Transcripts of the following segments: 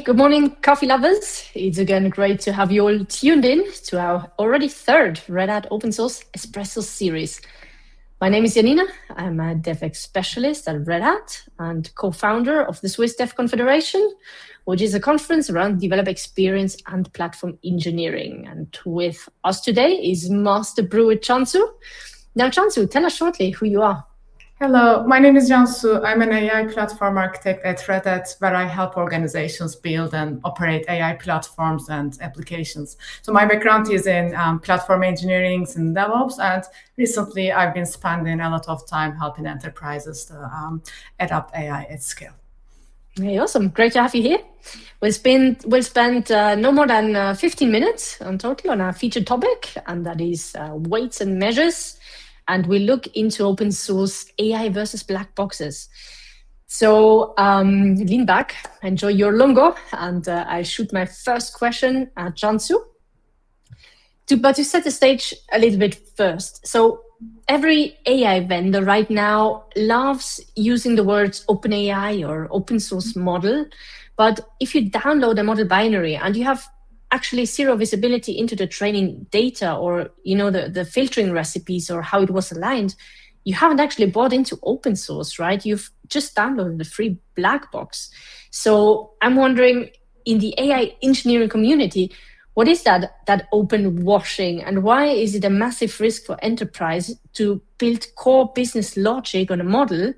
good morning, coffee lovers. It's again great to have you all tuned in to our already third Red Hat Open Source Espresso series. My name is Janina. I'm a DevX specialist at Red Hat and co-founder of the Swiss Dev Confederation, which is a conference around developer experience and platform engineering. And with us today is Master Brewer Cansu. Now, Cansu, tell us shortly who you are. Hello, my name is Cansu. I'm an AI platform architect at Red Hat, where I help organizations build and operate AI platforms and applications. So my background is in platform engineering and DevOps, and recently I've been spending a lot of time helping enterprises to adopt AI at scale. Hey, awesome. Great to have you here. We'll spend no more than 15 minutes in total on our featured topic, and that is weights and measures. And we look into open source AI versus black boxes. So lean back, enjoy your longo, and I'll shoot my first question at Cansu. But to set the stage a little bit first. So every AI vendor right now loves using the words OpenAI or open source model. But if you download a model binary and you have actually zero visibility into the training data or the filtering recipes or how it was aligned, you haven't actually bought into open source, right? You've just downloaded the free black box. So I'm wondering, in the AI engineering community, what is that open washing, and why is it a massive risk for enterprise to build core business logic on a model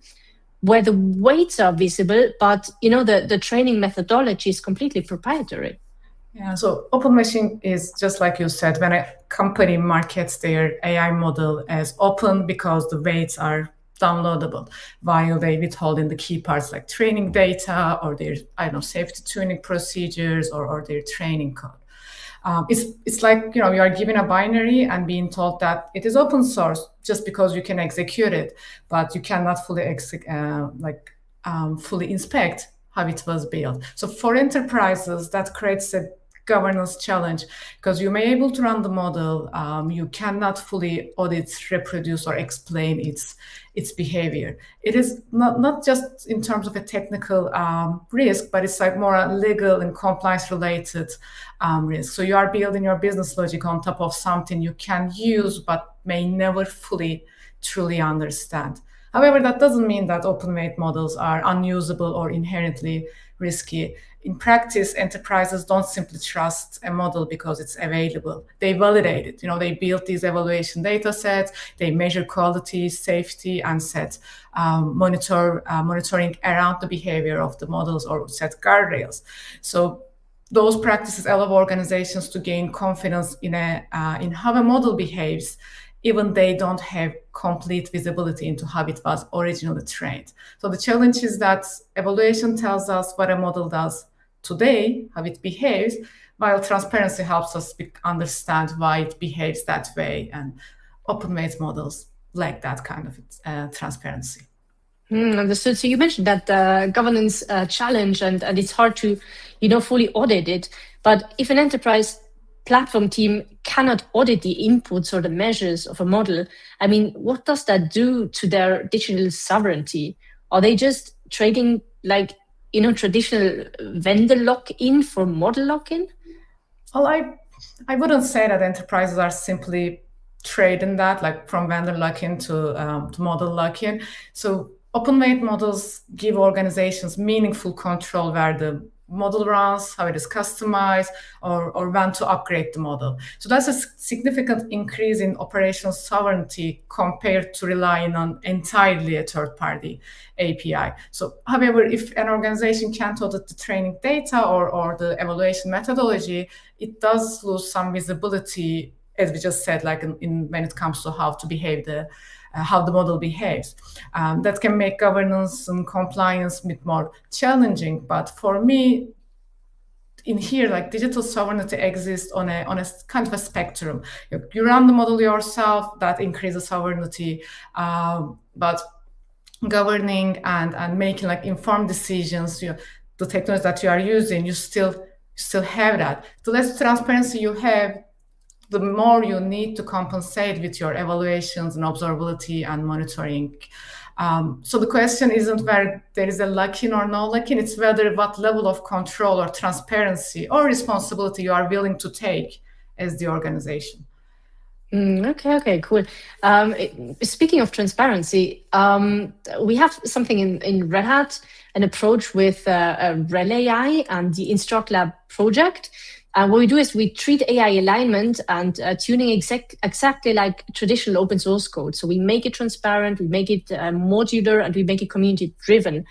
where the weights are visible, but the training methodology is completely proprietary? Yeah, so open meshing is just like you said, when a company markets their AI model as open because the weights are downloadable, while they withhold in the key parts like training data or their, safety tuning procedures or their training code. It's like, you are given a binary and being told that it is open source just because you can execute it, but you cannot fully fully inspect how it was built. So for enterprises, that creates a governance challenge because you may be able to run the model, you cannot fully audit, reproduce, or explain its behavior. It is not just in terms of a technical risk, but it's like more a legal and compliance related risk. So you are building your business logic on top of something you can use, but may never fully, truly understand. However, that doesn't mean that open-weight models are unusable or inherently risky. In practice, enterprises don't simply trust a model because it's available. They validate it. They build these evaluation data sets, they measure quality, safety, and set monitoring around the behavior of the models or set guardrails. So those practices allow organizations to gain confidence in how a model behaves, even they don't have complete visibility into how it was originally trained. So the challenge is that evaluation tells us what a model does today, how it behaves, while transparency helps us understand why it behaves that way. And open-weight models lack that kind of transparency. Understood. So you mentioned that governance challenge, and it's hard to, fully audit it. But if an enterprise platform team cannot audit the inputs or the measures of a model, what does that do to their digital sovereignty? Are they just trading traditional vendor lock-in for model lock-in? Well, I wouldn't say that enterprises are simply trading that, like from vendor lock-in to model lock-in. So open-weight models give organizations meaningful control where the model runs, how it is customized, or when to upgrade the model. So that's a significant increase in operational sovereignty compared to relying on entirely a third-party API. So, however, if an organization can't audit the training data or the evaluation methodology, it does lose some visibility, as we just said, when it comes to how to behave how the model behaves. That can make governance and compliance a bit more challenging. But for me, in here, digital sovereignty exists on a kind of a spectrum. You run the model yourself, that increases sovereignty, but governing and making informed decisions, the technology that you are using, you still have that. The less transparency you have, the more you need to compensate with your evaluations and observability and monitoring So the question isn't where there is a lock-in or no lock-in, it's whether what level of control or transparency or responsibility you are willing to take as the organization. Okay, cool. Speaking of transparency, we have something in Red Hat, an approach with REL AI and the InstructLab project. What we do is we treat AI alignment and tuning exactly like traditional open source code. So we make it transparent, we make it modular, and we make it community driven.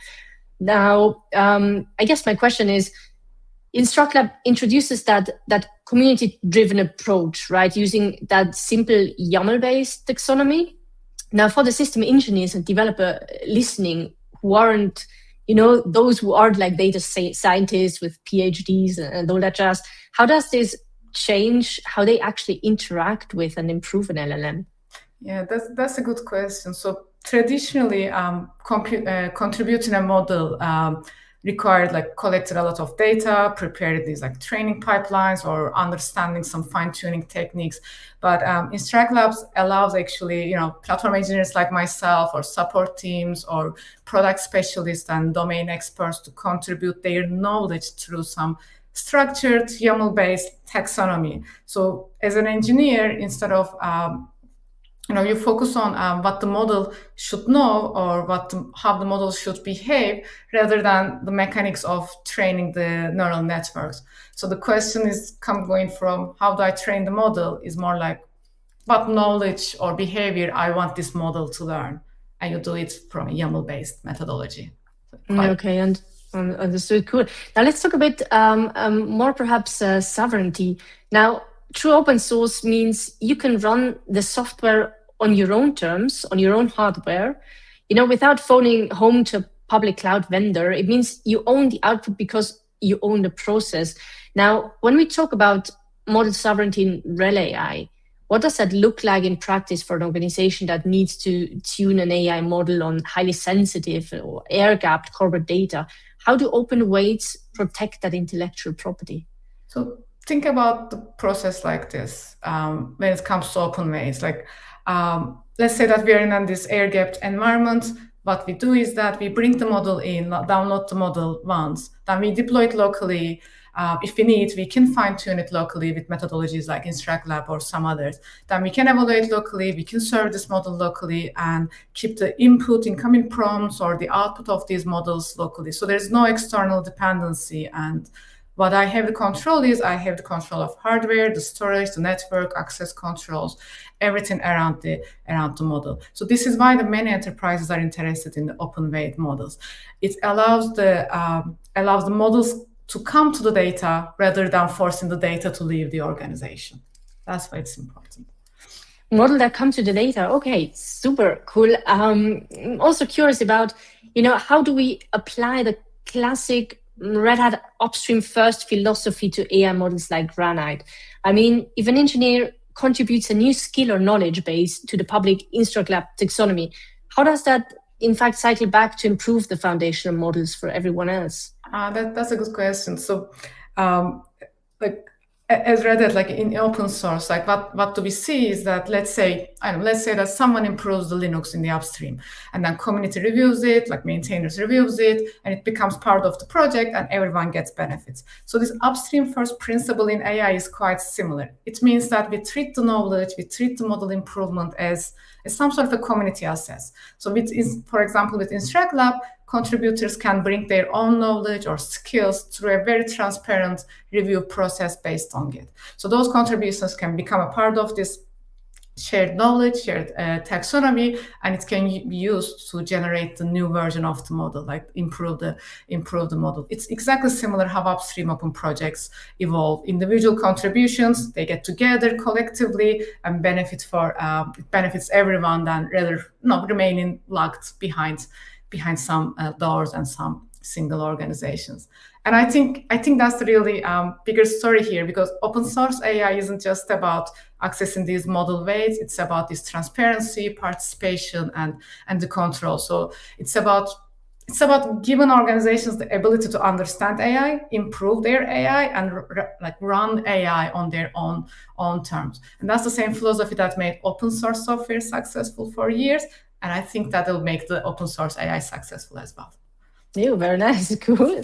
Now, I guess my question is, InstructLab introduces that community-driven approach, right, using that simple YAML-based taxonomy. Now, for the system engineers and developer listening who aren't, those who aren't like data scientists with PhDs and all that jazz, how does this change how they actually interact with and improve an LLM? Yeah, that's a good question. So traditionally, contributing a model required collected a lot of data, prepared these training pipelines or understanding some fine-tuning techniques. But InstructLab allows actually, platform engineers like myself or support teams or product specialists and domain experts to contribute their knowledge through some structured YAML-based taxonomy. So as an engineer, instead of you focus on what the model should know or how the model should behave rather than the mechanics of training the neural networks. So the question is going from how do I train the model is more like what knowledge or behavior I want this model to learn. And you do it from a YAML-based methodology. Okay, and understood. Cool. Now let's talk a bit more perhaps sovereignty. Now, true open source means you can run the software on your own terms, on your own hardware, without phoning home to a public cloud vendor. It means you own the output because you own the process. Now, when we talk about model sovereignty in REL AI, what does that look like in practice for an organization that needs to tune an AI model on highly sensitive or air-gapped corporate data? How do open weights protect that intellectual property? So think about the process like this when it comes to open weights. Let's say that we are in this air-gapped environment. What we do is that we bring the model in, download the model once, then we deploy it locally. If we need, we can fine-tune it locally with methodologies like InstructLab or some others. Then we can evaluate locally, we can serve this model locally and keep the input, incoming prompts, or the output of these models locally. So there's no external dependency. And what I have the control is I have the control of hardware, the storage, the network, access controls, everything around the model. So this is why the many enterprises are interested in the open weight models. It allows the models to come to the data rather than forcing the data to leave the organization. That's why it's important. Model that come to the data. Okay, super cool. I'm also curious about, how do we apply the classic Red Hat upstream first philosophy to AI models like Granite? I mean, if an engineer contributes a new skill or knowledge base to the public InstructLab taxonomy, how does that in fact cycle back to improve the foundational models for everyone else? That's a good question. So as Red Hat, in open source, what do we see is that let's say that someone improves the Linux in the upstream, and then community reviews it, maintainers reviews it, and it becomes part of the project, and everyone gets benefits. So this upstream first principle in AI is quite similar. It means that we treat the knowledge, we treat the model improvement as some sort of a community assess. So for example, with InstructLab, contributors can bring their own knowledge or skills through a very transparent review process based on Git. So those contributions can become a part of this shared knowledge, shared taxonomy, and it can be used to generate the new version of the model, improve the model. It's exactly similar how upstream open projects evolve. Individual contributions, they get together collectively and it benefits everyone than rather remaining locked behind some doors and some single organizations. And I think that's the really bigger story here, because open source AI isn't just about accessing these model weights. It's about this transparency, participation, and the control. So it's about giving organizations the ability to understand AI, improve their AI, and run AI on their own terms. And that's the same philosophy that made open source software successful for years. And I think that'll make the open source AI successful as well. Yeah, very nice. Cool.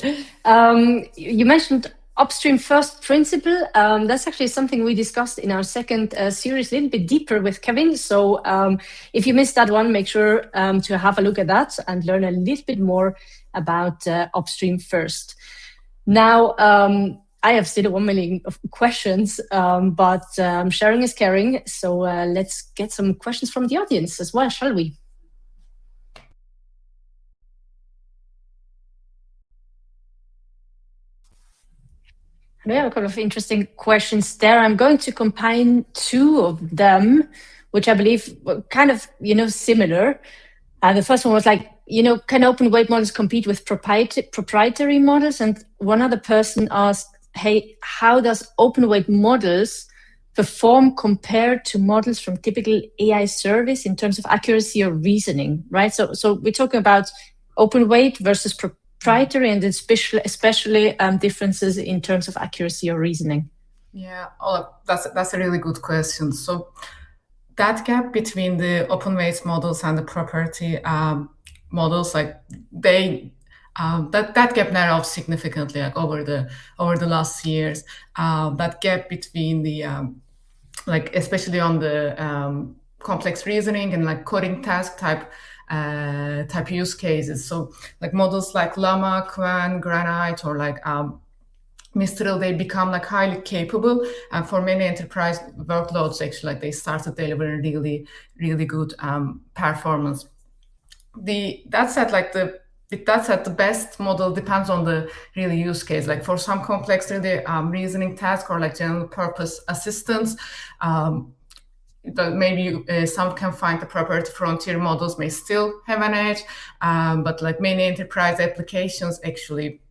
You mentioned upstream first principle. That's actually something we discussed in our second series a little bit deeper with Kevin. So if you missed that one, make sure to have a look at that and learn a little bit more about upstream first. Now, I have still 1 million of questions, but sharing is caring. So let's get some questions from the audience as well, shall we? We have a couple of interesting questions there. I'm going to combine two of them, which I believe were kind of, similar. The first one was like, can open weight models compete with proprietary models? And one other person asked, hey, how does open weight models perform compared to models from typical AI service in terms of accuracy or reasoning, right? So we're talking about open weight versus proprietary, and especially differences in terms of accuracy or reasoning. Yeah, that's a really good question. So that gap between the open weight models and the proprietary models, like that gap narrowed significantly, like over the last years. That gap between the especially on the complex reasoning and like coding task type use cases. So like models like Llama, Qwen, Granite, or like Mistral, they become like highly capable, and for many enterprise workloads, actually, like they started delivering really, really good performance. That said, the best model depends on the really use case. Like for some complex really reasoning task or like general purpose assistance, maybe some can find the proprietary frontier models may still have an edge, but like many enterprise applications actually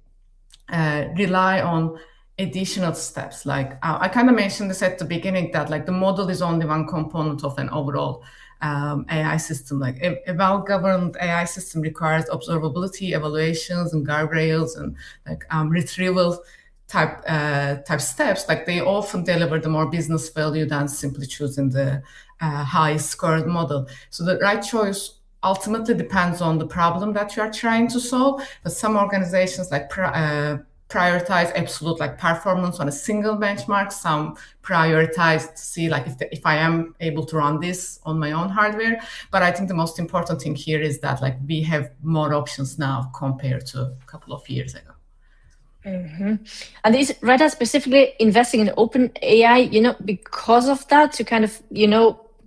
rely on additional steps. Like I kind of mentioned this at the beginning, that like the model is only one component of an overall AI system. Like a well-governed AI system requires observability, evaluations, and guardrails, and like retrieval type steps. Like they often deliver the more business value than simply choosing the highest scored model. So the right choice ultimately depends on the problem that you are trying to solve. But some organizations like prioritize absolute like performance on a single benchmark. Some prioritize to see like if I am able to run this on my own hardware. But I think the most important thing here is that like we have more options now compared to a couple of years ago. Mm-hmm. And is Red Hat specifically investing in open AI, because of that, to kind of,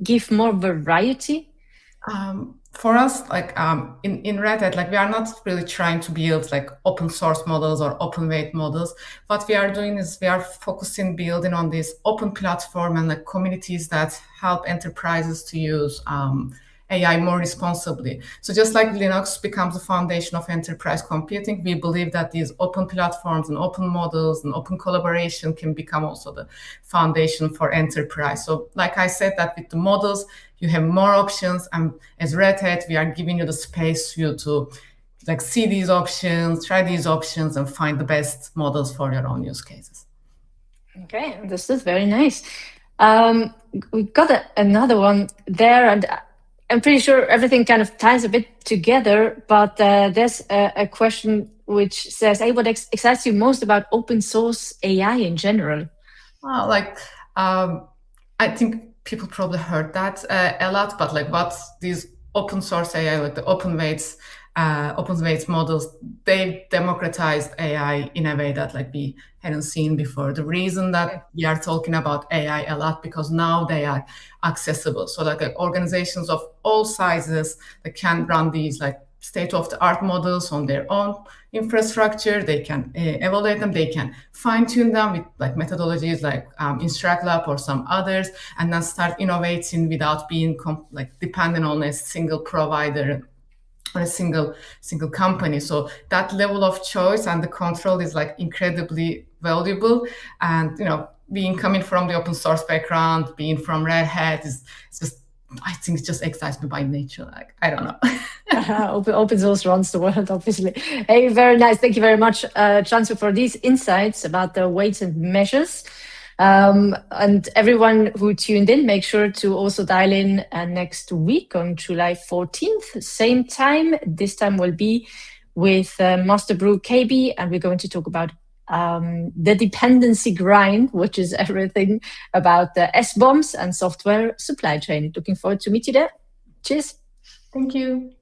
give more variety? For us, like in Red Hat, like we are not really trying to build like open source models or open weight models. What we are doing is we are focusing building on this open platform and like communities that help enterprises to use AI more responsibly. So just like Linux becomes the foundation of enterprise computing, we believe that these open platforms and open models and open collaboration can become also the foundation for enterprise. So like I said, that with the models, you have more options, and as Red Hat, we are giving you the space for you to like see these options, try these options, and find the best models for your own use cases. Okay, this is very nice. We've got another one there, and I'm pretty sure everything kind of ties a bit together, but there's a question which says, hey, what excites you most about open source AI in general? I think people probably heard that a lot, but like what's these open source AI, like the open weights models, they democratized AI in a way that like we hadn't seen before. The reason that we are talking about AI a lot, because now they are accessible. So like organizations of all sizes that can run these like state-of-the-art models on their own infrastructure. They can evaluate them, they can fine-tune them with like methodologies like InstructLab or some others, and then start innovating without being dependent on a single provider or a single company. So that level of choice and the control is like incredibly valuable. And being coming from the open source background, being from Red Hat, is just, I think it just excites me by nature. Like, I don't know. Open source runs the world, obviously. Hey, very nice. Thank you very much, Cansu, for these insights about the weights and measures. And everyone who tuned in, make sure to also dial in next week on July 14th, same time. This time will be with Master Brew KB, and we're going to talk about the dependency grind, which is everything about the SBOMs and software supply chain. Looking forward to meet you there. Cheers. Thank you.